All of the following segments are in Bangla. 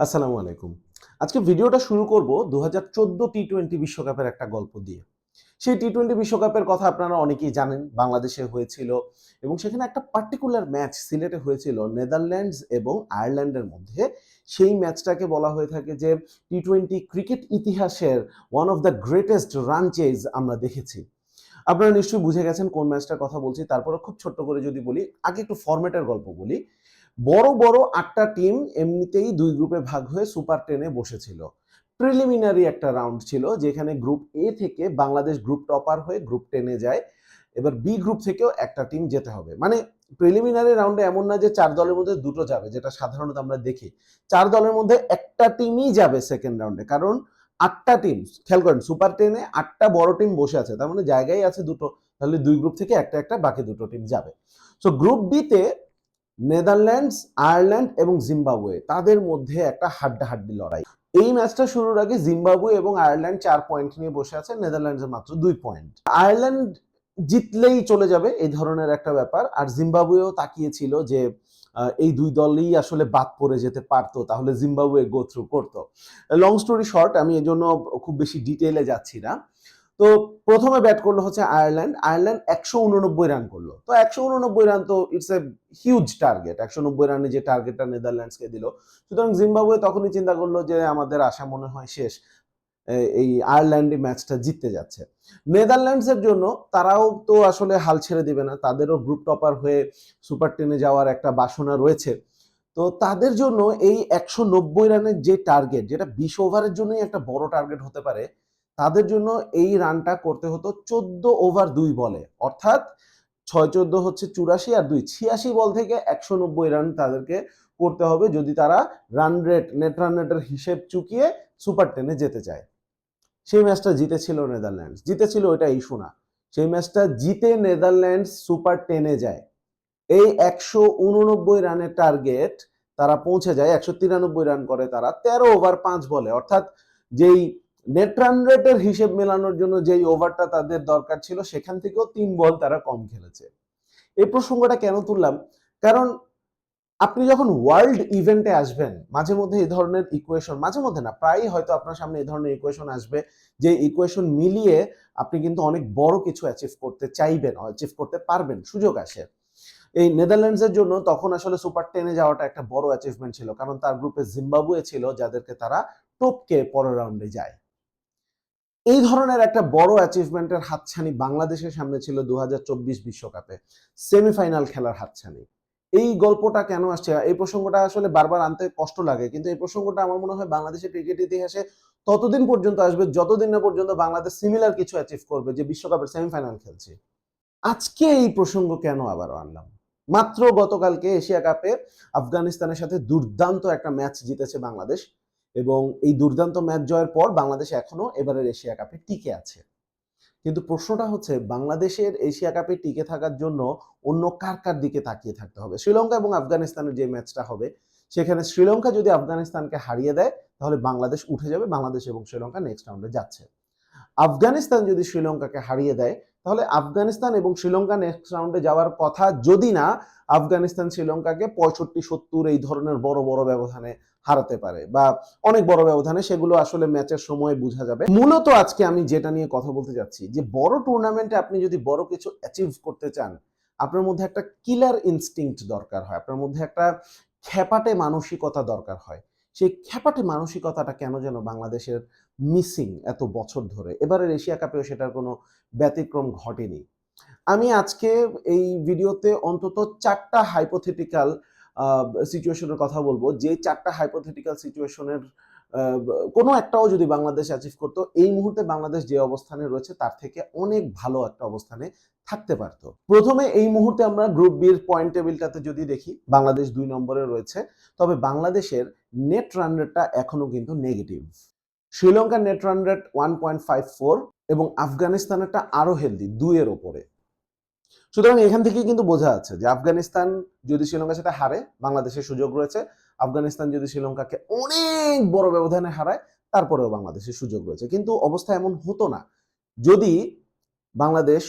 আসসালামু আলাইকুম। আজকে ভিডিওটা শুরু করব ২০১৪ টি-টোয়েন্টি বিশ্বকাপের একটা গল্প দিয়ে। সেই টি-টোয়েন্টি বিশ্বকাপের কথা আপনারা অনেকেই জানেন। বাংলাদেশে হয়েছিল এবং সেখানে একটা পার্টিকুলার ম্যাচ সিলেটে হয়েছিল নেদারল্যান্ডস এবং আয়ারল্যান্ডের মধ্যে। সেই ম্যাচটাকে বলা হয়ে থাকে যে টি-টোয়েন্টি ক্রিকেট ইতিহাসের one of the greatest run chase আমরা দেখেছি। আপনারা নিশ্চয়ই বুঝে গেছেন কোন ম্যাচটার কথা বলছি। তারপরেও খুব ছোট্ট করে যদি বলি, আগে একটু ফরম্যাটের গল্প বলি। বড়, বড় ৮ টা টিম এমনিতেই ২ গ্রুপে ভাগ হয়ে সুপার 10 এ বসেছিল। প্রিলিমিনারি একটা রাউন্ড ছিল যেখানে গ্রুপ এ থেকে বাংলাদেশ গ্রুপ টপার হয়ে গ্রুপ 10 এ যায়। এবার বি গ্রুপ থেকেও একটা টিম যেতে হবে। মানে প্রিলিমিনারি রাউন্ডে এমন না যে ৪ দলের মধ্যে ২ টো যাবে, যেটা সাধারণত আমরা দেখি। ৪ দলের মধ্যে একটা টিমই যাবে সেকেন্ড রাউন্ডে। কারণ ৮ টা টিম, খেয়াল করেন সুপার 10 এ ৮ টা বড় টিম বসে আছে। তার মানে জায়গাই আছে ২ টো। তাহলে ২ গ্রুপ থেকে একটা বাকি ২ টো টিম যাবে। সো গ্রুপ বি তে নেদারল্যান্ডস, আয়ারল্যান্ড এবং জিম্বাবুয়ে তাদের মধ্যে একটা হাড্ডাহাড্ডি লড়াই। এই ম্যাচটা শুরুর আগে জিম্বাবুয়ে এবং আয়ারল্যান্ড ৪ পয়েন্ট নিয়ে বসে আছে, নেদারল্যান্ডসের মাত্র ২ পয়েন্ট। আয়ারল্যান্ড জিতলেই চলে যাবে এই ধরনের একটা ব্যাপার। আর জিম্বাবুয়েও তাকিয়েছিল যে এই ২ দলই আসলে বাদ পড়ে যেতে পারতো, তাহলে জিম্বাবুয়ে গো থ্রু করতো। লং স্টোরি শর্ট, আমি এজন্য খুব বেশি ডিটেইলে যাচ্ছি না। তো প্রথমে ব্যাট করলো হচ্ছে আয়ারল্যান্ড। আয়ারল্যান্ড ১৮৯ রান করলো। তো ১৮৯ রান তো ইটস এ হিউজ টার্গেট। ১৯০ রানে যে টার্গেটটা নেদারল্যান্ডসকে দিল। সুতরাং জিম্বাবুয়ে তখনই চিন্তা করলো যে আমাদের আশা মনে হয় শেষ। এই আয়ারল্যান্ডই ম্যাচটা জিততে যাচ্ছে। নেদারল্যান্ডসের জন্য তারাও তো আসলে হাল ছেড়ে দিবে না। তাদেরও গ্রুপ টপার হয়ে সুপার 10 এ যাওয়ার একটা বাসনা রয়েছে। তো তাদের জন্য এই ১৯০ রানের যে টার্গেট, যেটা ২০ ওভারের জন্যই একটা বড় টার্গেট হতে পারে, তাদের জন্য এই রানটা করতে হতো ১৪ ওভার ২ বলে। অর্থাৎ ৬-১৪ হচ্ছে ৮৪ আর ২ ৮৬ বল থেকে ১৯০ রান তাদেরকে করতে হবে যদি তারা রান রেট, নেট রান রেটের হিসেব চুকিয়ে সুপার 10 এ যেতে চায়। সেই ম্যাচটা জিতেছিল নেদারল্যান্ডস। জিতেছিল ওইটা ইস্যু না। সেই ম্যাচটা জিতে নেদারল্যান্ডস সুপার 10 এ যায়। এই ১৮৯ রানের টার্গেট তারা পৌঁছে যায়। ১৯৩ রান করে তারা ১৩ ওভার ৫ বলে। অর্থাৎ যেই নেট রান রেটের হিসেব মেলানোর জন্য যেই ওভারটা তাদের দরকার ছিল, সেখান থেকেও ৩ বল তারা কম খেলেছে। এই প্রসঙ্গটা কেন তুললাম? কারণ আপনি যখন ওয়ার্ল্ড ইভেন্টে আসবেন, মাঝে মধ্যে এই ধরনের ইকুয়েশন, মাঝে মধ্যে না, প্রায়ই হয়তো আপনার সামনে এই ধরনের ইকুয়েশন আসবে, যে ইকুয়েশন মিলিয়ে আপনি কিন্তু অনেক বড় কিছু অ্যাচিভ করতে চাইবেন, অ্যাচিভ করতে পারবেন, সুযোগ আসে। এই নেদারল্যান্ডসের জন্য তখন আসলে সুপার 10 এ যাওয়াটা একটা বড় অ্যাচিভমেন্ট ছিল, কারণ তার গ্রুপে জিম্বাবুয়ে ছিল যাদেরকে তারা টপকে পরের রাউন্ডে যায়। এই ধরনের একটা বড় অ্যাচিভমেন্টের হাতছানি বাংলাদেশের সামনে ছিল ২০২৪ বিশ্বকাপে সেমিফাইনাল খেলার হাতছানি। এই গল্পটা কেন আসছে, এই প্রসঙ্গটা আসলে বারবার আনতে কষ্ট লাগে, কিন্তু এই প্রসঙ্গটা আমার মনে হয় বাংলাদেশের ক্রিকেট ইতিহাসে ততদিন পর্যন্ত আসবে যতদিন না পর্যন্ত বাংলাদেশ সিমিলার কিছু অ্যাচিভ করবে, যে বিশ্বকাপের সেমিফাইনাল খেলছে। আজকে এই প্রসঙ্গ কেন আবারও আনলাম? মাত্র গতকালকে এশিয়া কাপে আফগানিস্তানের সাথে দুর্দান্ত একটা ম্যাচ জিতেছে বাংলাদেশ, এবং এই দুর্দান্ত ম্যাচ জয়ের পর বাংলাদেশ এখনো এবারের এশিয়া কাপে টিকে আছে। কিন্তু প্রশ্নটা হচ্ছে, বাংলাদেশের এশিয়া কাপে টিকে থাকার জন্য অন্য কার দিকে তাকিয়ে থাকতে হবে? শ্রীলঙ্কা এবং আফগানিস্তানের যে ম্যাচটা হবে, সেখানে শ্রীলঙ্কা যদি আফগানিস্তানকে হারিয়ে দেয়, তাহলে বাংলাদেশ উঠে যাবে, বাংলাদেশ এবং শ্রীলঙ্কা নেক্সট রাউন্ডে যাচ্ছে। আফগানিস্তান যদি শ্রীলঙ্কাকে হারিয়ে দেয়, তাহলে আফগানিস্তান এবং শ্রীলঙ্কা নেক্সট রাউন্ডে যাওয়ার কথা, যদি না আফগানিস্তান শ্রীলঙ্কাকে ৬৫-৭০ এই ধরনের বড় বড় ব্যবধানে হারাতে পারে, বা অনেক বড় ব্যবধানে, সেগুলো আসলে ম্যাচের সময় বোঝা যাবে। মূলত আজকে আমি যেটা নিয়ে কথা বলতে যাচ্ছি, যে বড় টুর্নামেন্টে আপনি যদি বড় কিছু অ্যাচিভ করতে চান, আপনার মধ্যে একটা কিলার ইনস্টিংক্ট দরকার হয়, আপনার মধ্যে একটা খ্যাপাটে মানসিকতা দরকার হয়। সেই খ্যাপাটে মানসিকতাটা কেন যেন বাংলাদেশের মিসিং এত বছর ধরে। এবারের এশিয়া কাপেও সেটার কোনো ব্যতিক্রম ঘটেনি। আমি আজকে এই ভিডিওতে অন্তত ৪ টা হাইপোথেটিক্যাল আ সিচুয়েশনের কথা বলব, যে ৪ টা হাইপোথেটিক্যাল সিচুয়েশনের আ কোনো একটাও যদি বাংলাদেশ অ্যাচিভ করত, এই মুহূর্তে বাংলাদেশ যে অবস্থানে রয়েছে তার থেকে অনেক ভালো একটা অবস্থানে থাকতে পারত। প্রথমে এই মুহূর্তে আমরা গ্রুপ বি এর পয়েন্ট টেবিলটাতে যদি দেখি, বাংলাদেশ ২ নম্বরে রয়েছে। তবে বাংলাদেশের নেট রান রেটটা এখনো কিন্তু নেগেটিভ। শ্রীলঙ্কার নেট রান রেট 1.54 এবং আফগানিস্তানেরটা আরো হেলদি, ২ এর ওপরে। সুতরাং এখান থেকেই কিন্তু বোঝা যাচ্ছে যে আফগানিস্তান যদি শ্রীলঙ্কার সাথে হারে, বাংলাদেশের সুযোগ রয়েছে। আফগানিস্তান যদি শ্রীলঙ্কাকে অনেক বড় ব্যবধানে হারায়, তারপরেও বাংলাদেশের সুযোগ রয়েছে। কিন্তু অবস্থা এমন হতো না যদি বাংলাদেশ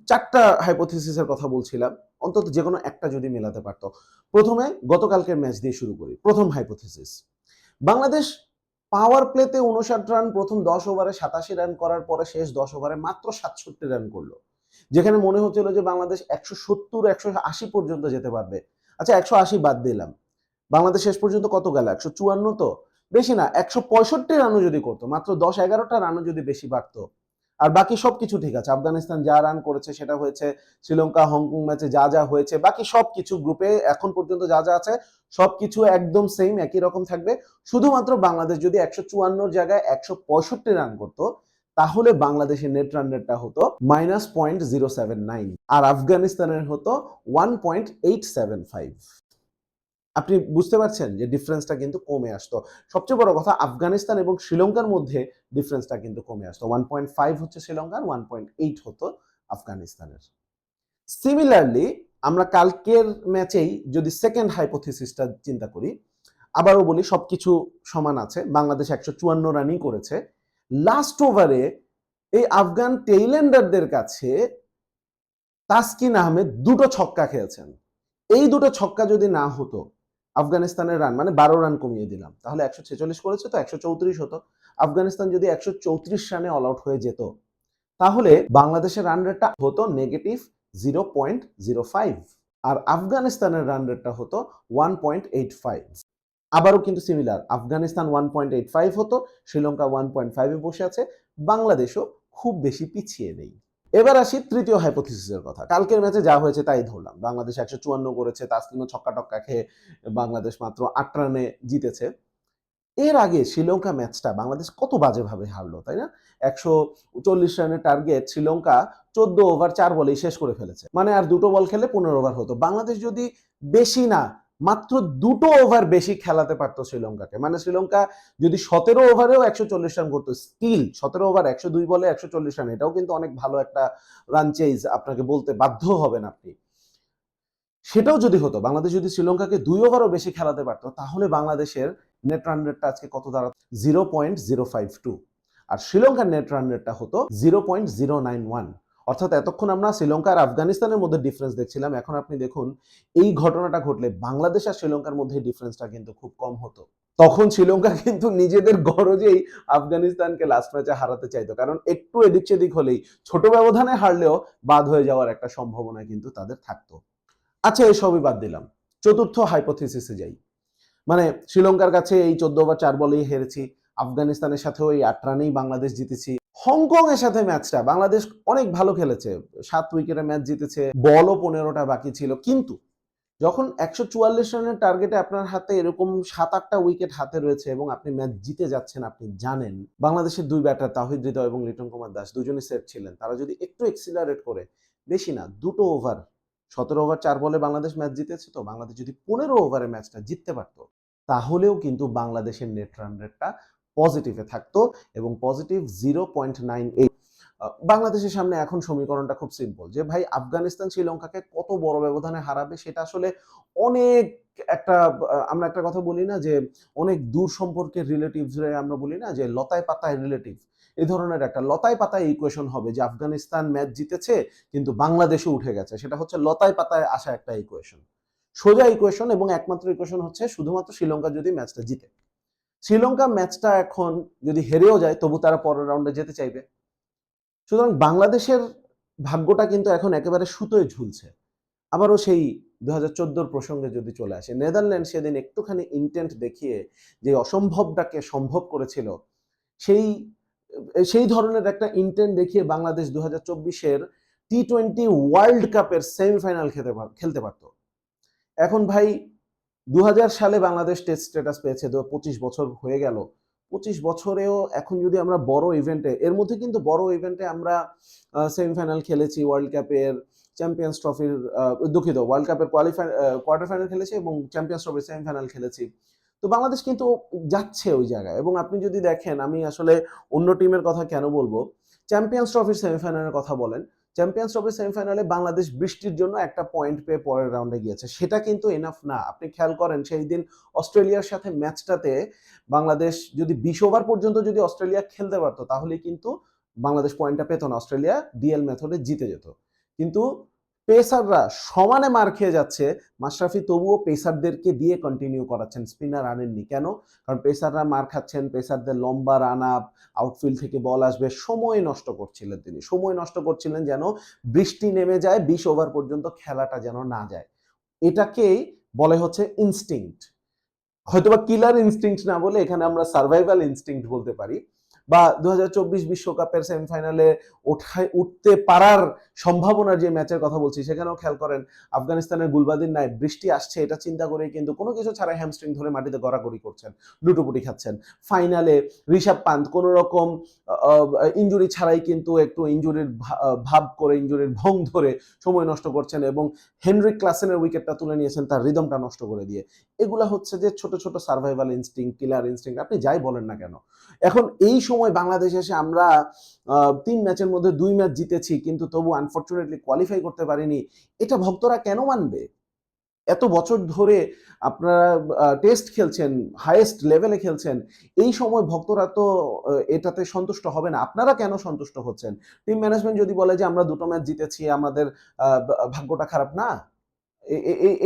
৪ টা হাইপোথিসিসের কথা বলছিলাম, অন্তত যেকোনো একটা যদি মেলাতে পারত। প্রথমে গতকালকের ম্যাচ দিয়ে শুরু করি। প্রথম হাইপোথিসিস, বাংলাদেশ পাওয়ার প্লেতে 59 রান প্রথম 10 ওভারে 87 রান করার পরে শেষ 10 ওভারে মাত্র 67 রান করলো, যেখানে মনে হচ্ছিল যে বাংলাদেশ 170 180 পর্যন্ত যেতে পারবে। আচ্ছা 180 বাদ দিলাম, বাংলাদেশ শেষ পর্যন্ত কত গেল? 154, তো বেশি না, 165 রানও যদি করতো, মাত্র 10-11টা রানও যদি বেশি বাড়তো, আর বাকি সবকিছু ঠিক আছে, আফগানিস্তান যা রান করেছে সেটা হয়েছে, শ্রীলঙ্কা হংকং ম্যাচে যা যা হয়েছে, বাকি সবকিছু গ্রুপে এখন পর্যন্ত যা যা আছে সবকিছু একদম সেম একই রকম থাকবে। শুধুমাত্র বাংলাদেশ যদি 154 জায়গায় 165 রান করতো, তাহলে বাংলাদেশের নেট রান রেটটা হতো -0.079 আর আফগানিস্তানের হতো 1.875। আপনি বুঝতে পারছেন যে ডিফারেন্সটা কিন্তু কমে আসতো। সবচেয়ে বড় কথা, আফগানিস্তান এবং শ্রীলঙ্কার মধ্যে ডিফারেন্সটা কিন্তু কমে আসতো। 1.5 হচ্ছে শ্রীলঙ্কার, 1.8 হতো আফগানিস্তানের। সিমিলারলি আমরা কালকের ম্যাচেই যদি সেকেন্ড হাইপোথিসিসটা চিন্তা করি, আবারও বলি সবকিছু সমান আছে, বাংলাদেশ 154 রানই করেছে। লাস্ট ওভারে এই আফগান টেইলেন্ডারদের কাছে তাসকিন আহমেদ দুটো ছক্কা খেয়েছেন। এই দুটো ছক্কা যদি না হতো, আফগানিস্তানের রান মানে 12 রান কমিয়ে দিলাম, তাহলে 146 করেছে তো 134 হতো। আফগানিস্তান যদি 134 রানে অল আউট হয়ে যেত, তাহলে বাংলাদেশের রান রেটটা হতো -0.05 আর আফগানিস্তানের রান রেটটা হতো 1.85। আবারও কিন্তু সিমিলার, আফগানিস্তান 1.85 হতো, শ্রীলঙ্কা 1.5 এ বসে আছে, বাংলাদেশও খুব বেশি পিছিয়ে নেই। এবার আসি তৃতীয় হাইপোথিসিসের কথা। কালকের ম্যাচে যা হয়েছে তাই ধরলাম, বাংলাদেশ 154 করেছে, তাসকিনও ছক্কা টক্কা খেয়ে বাংলাদেশ মাত্র 8 রানে জিতেছে। এর আগে শ্রীলঙ্কা ম্যাচটা বাংলাদেশ কত বাজেভাবে হারলো, তাই না? 140 রানের টার্গেট শ্রীলঙ্কা 14 ওভার 4 বলেই শেষ করে ফেলেছে, মানে আর দুটো বল খেলে 15 ওভার হতো। বাংলাদেশ যদি বেশি না, মাত্র দুটো ওভার বেশি খেলাতে পারতো শ্রীলঙ্কাকে, মানে শ্রীলঙ্কা যদি 17 ওভারেও 140 রান করতো, স্টিল 17 ওভার 102 বলে 140 রান, এটাও কিন্তু অনেক ভালো একটা রান চেজ, আপনাকে বলতে বাধ্য হবেন আপনি। সেটাও যদি হতো, বাংলাদেশ যদি শ্রীলঙ্কাকে 2 ওভারও বেশি খেলাতে পারতো, তাহলে বাংলাদেশের নেট রান রেটটা আজকে কত দাঁড়াতো? 0.052 আর শ্রীলঙ্কার নেট রান রেটটা হতো 0.091। অর্থাৎ এতক্ষণ আমরা শ্রীলঙ্কা আর আফগানিস্তানের মধ্যে ডিফারেন্স দেখছিলাম, এখন আপনি দেখুন এই ঘটনাটা ঘটলে বাংলাদেশ আর শ্রীলঙ্কার মধ্যে ডিফারেন্সটা কিন্তু খুব কম হতো। তখন শ্রীলঙ্কা কিন্তু নিজেদের গরজেই আফগানিস্তানকে লাস্ট ম্যাচে হারাতে চাইতো, কারণ একটু এদিক সেদিক হলেই, ছোট ব্যবধানে হারলেও বাদ হয়ে যাওয়ার একটা সম্ভাবনা কিন্তু তাদের থাকতো। আচ্ছা এসবই বাদ দিলাম, চতুর্থ হাইপোথিসিসে যাই। মানে শ্রীলঙ্কার কাছে এই 14 ওভার 4 বলেই হেরেছি, আফগানিস্তানের সাথেও এই 8 রানেই বাংলাদেশ জিতেছি, হংকং এর সাথে ম্যাচটা বাংলাদেশ অনেক ভালো খেলেছে, 7 উইকেটে ম্যাচ জিতেছে, বলও 15টা বাকি ছিল, কিন্তু যখন 144 রানের টার্গেটে আপনার হাতে এরকম 7-8টা উইকেট হাতে রয়েছে এবং আপনি ম্যাচ জিতে যাচ্ছেন, আপনি জানেন বাংলাদেশের দুই ব্যাটার তাহিদ হৃদয় এবং লিটন কুমার দাস দুজনই সেট ছিলেন, তারা যদি একটু এক্সিলারেট করে, বেশি না দুটো ওভার, 17 ওভার 4 বলে বাংলাদেশ ম্যাচ জিতেছে, তো বাংলাদেশ যদি 15 ওভারে ম্যাচটা জিততে পারতো, তাহলেও কিন্তু বাংলাদেশের নেট রান রেটটা পজিটিভে থাকতো এবং পজিটিভ 0.98। বাংলাদেশের সামনে এখন সমীকরণটা খুব সিম্পল, যে ভাই আফগানিস্তান শ্রীলঙ্কাকে কত বড় ব্যবধানে হারাবে সেটা আসলে অনেক একটা, আমরা একটা কথা বলি না যে অনেক দূর সম্পর্কের রিলেটিভস রে আমরা বলি না যে লতায় পাতায় রিলেটিভ, এই ধরনের একটা লতায় পাতায় ইকুয়েশন হবে যে আফগানিস্তান ম্যাচ জিতেছে কিন্তু বাংলাদেশও উঠে গেছে, সেটা হচ্ছে লতায় পাতায় আসা একটা ইকুয়েশন, সোজা ইকুয়েশন, এবং একমাত্র ইকুয়েশন হচ্ছে শুধুমাত্র শ্রীলঙ্কা যদি ম্যাচটা জিতে। শ্রীলঙ্কা ম্যাচটা এখন যদি হেরেও যায় তবু তারা পরের রাউন্ডে যেতে চাইবে, সুতরাং বাংলাদেশের ভাগ্যটা কিন্তু এখন একেবারে সুতোয় ঝুলছে। আবারও সেই 2014 প্রসঙ্গে যদি চলে আসে, নেদারল্যান্ড সেদিন একটুখানি ইন্টেন্ট দেখিয়ে যে অসম্ভবটাকে সম্ভব করেছিল, সেই সেই ধরনের একটা ইন্টেন্ট দেখিয়ে বাংলাদেশ 2024-এর টি-20 ওয়ার্ল্ড কাপের সেমিফাইনাল খেলতে পারত। এখন ভাই 2000 সালে বাংলাদেশ টেস্ট স্ট্যাটাস পেয়েছে, 25 বছর হয়ে গেল, 25 বছরেও এখন যদি আমরা বড় ইভেন্টে, এর মধ্যে কিন্তু বড় ইভেন্টে আমরা সেমিফাইনাল খেলেছি, ওয়ার্ল্ড কাপের, চ্যাম্পিয়ন্স ট্রফির, দুঃখিত, ওয়ার্ল্ড কাপের কোয়ার্টার ফাইনাল খেলেছি এবং চ্যাম্পিয়ন্স ট্রফির সেমিফাইনাল খেলেছি, তো বাংলাদেশ কিন্তু যাচ্ছে ওই জায়গায়। এবং আপনি যদি দেখেন, আমি আসলে অন্য টিমের কথা কেন বলবো, চ্যাম্পিয়ন্স ট্রফির সেমিফাইনালের কথা বলেন, চ্যাম্পিয়ন্স ট্রফির সেমিফাইনালে বাংলাদেশ বৃষ্টির জন্য একটা পয়েন্ট পেয়ে পরের রাউন্ডে গিয়েছে, সেটা কিন্তু এনাফ না। আপনি খেয়াল করেন সেই দিন অস্ট্রেলিয়ার সাথে ম্যাচটাতে বাংলাদেশ যদি 20 ওভার পর্যন্ত যদি অস্ট্রেলিয়া খেলতে পারতো, তাহলে কিন্তু বাংলাদেশ পয়েন্টটা পেত না, অস্ট্রেলিয়া ডিএল মেথডে জিতে যেত। কিন্তু পেসাররা সমানে মার খেয়ে যাচ্ছে, মাশরাফি তবুও পেসারদেরকে দিয়ে কন্টিনিউ করাচ্ছেন, স্পিনার আনেননি। কেন? কারণ পেসাররা মার খাচ্ছেন, পেসারদের লম্বা রান আপ, আউটফিল্ড থেকে বল আসবে, সময় নষ্ট করছিলেন তিনি। সময় নষ্ট করছিলেন যেন বৃষ্টি নেমে যায়, ২০ ওভার পর্যন্ত খেলাটা যেন না যায়। এটাকেই বলে হচ্ছে ইনস্টিংক্ট। হয়তোবা কিলার ইনস্টিংক্ট না বলে এখানে আমরা সার্ভাইভাল ইনস্টিংক্ট বলতে পারি। বা ২০২৪ বিশ্বকাপের সেমিফাইনালে উঠতে পারার সম্ভাবনার যে ম্যাচের কথা বলছি, সেখানেও খেয়াল করেন আফগানিস্তানের গুলবাদিন নাইট বৃষ্টি আসছে এটা চিন্তা করেই কিন্তু কোনো কিছু ছাড়াই হ্যামস্ট্রিং ধরে মাটিতে গড়াগড়ি করছেন, লুটোপুটি খাচ্ছেন। ফাইনালে ঋষভ পান্ত কোনো রকম ইঞ্জুরি ছাড়াই কিন্তু একটু ইঞ্জুরির ভাব করে, ইঞ্জুরির ভং ধরে সময় নষ্ট করছেন এবং হেনরিক ক্লাসেনের উইকেটটা তুলে নিয়েছেন তার রিদমটা নষ্ট করে দিয়ে। এগুলা হচ্ছে যে ছোট ছোট সার্ভাইভাল ইনস্টিংক্ট, কিলার ইনস্টিংক্ট, আপনি যাই বলেন না কেন। এখন এই সময় বাংলাদেশ এসে আমরা ৩ ম্যাচের মধ্যে ২ ম্যাচ জিতেছি, কিন্তু তবু আনফরচুনেটলি কোয়ালিফাই করতে পারিনি। এটা ভক্তরা কেন মানবে? এত বছর ধরে আপনারা টেস্ট খেলছেন, হাইয়েস্ট লেভেলে খেলছেন। এই সময় ভক্তরা তো এটাতে সন্তুষ্ট হবে না। আপনারা কেন সন্তুষ্ট হচ্ছেন? টিম ম্যানেজমেন্ট যদি বলে যে আমরা ২ টো ম্যাচ জিতেছি, আমাদের ভাগ্যটা খারাপ না?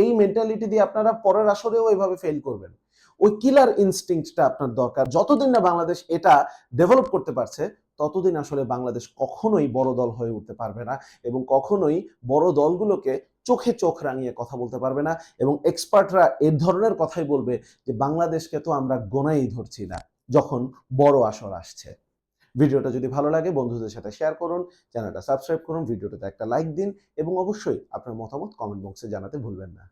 এই মেন্টালিটি দিয়ে আপনারা পরের আসরেও এভাবে ফেল করবেন। ওই কিলার ইনস্টিংক্টটা আপনার দরকার। যতদিন না বাংলাদেশ এটা ডেভেলপ করতে পারছে, ততদিন আসলে বাংলাদেশ কখনোই বড় দল হয়ে উঠতে পারবে না এবং কখনোই বড় দলগুলোকে চোখে চোখ রাঙিয়ে কথা বলতে পারবে না এবং এক্সপার্টরা এ ধরনের কথাই বলবে যে বাংলাদেশকে তো আমরা গোনাই ধরছি না যখন বড় আসর আসছে। ভিডিওটা যদি ভালো লাগে বন্ধুদের সাথে শেয়ার করুন, চ্যানেলটা সাবস্ক্রাইব করুন, ভিডিওটাতে একটা লাইক দিন এবং অবশ্যই আপনার মতামত কমেন্ট বক্সে জানাতে ভুলবেন না।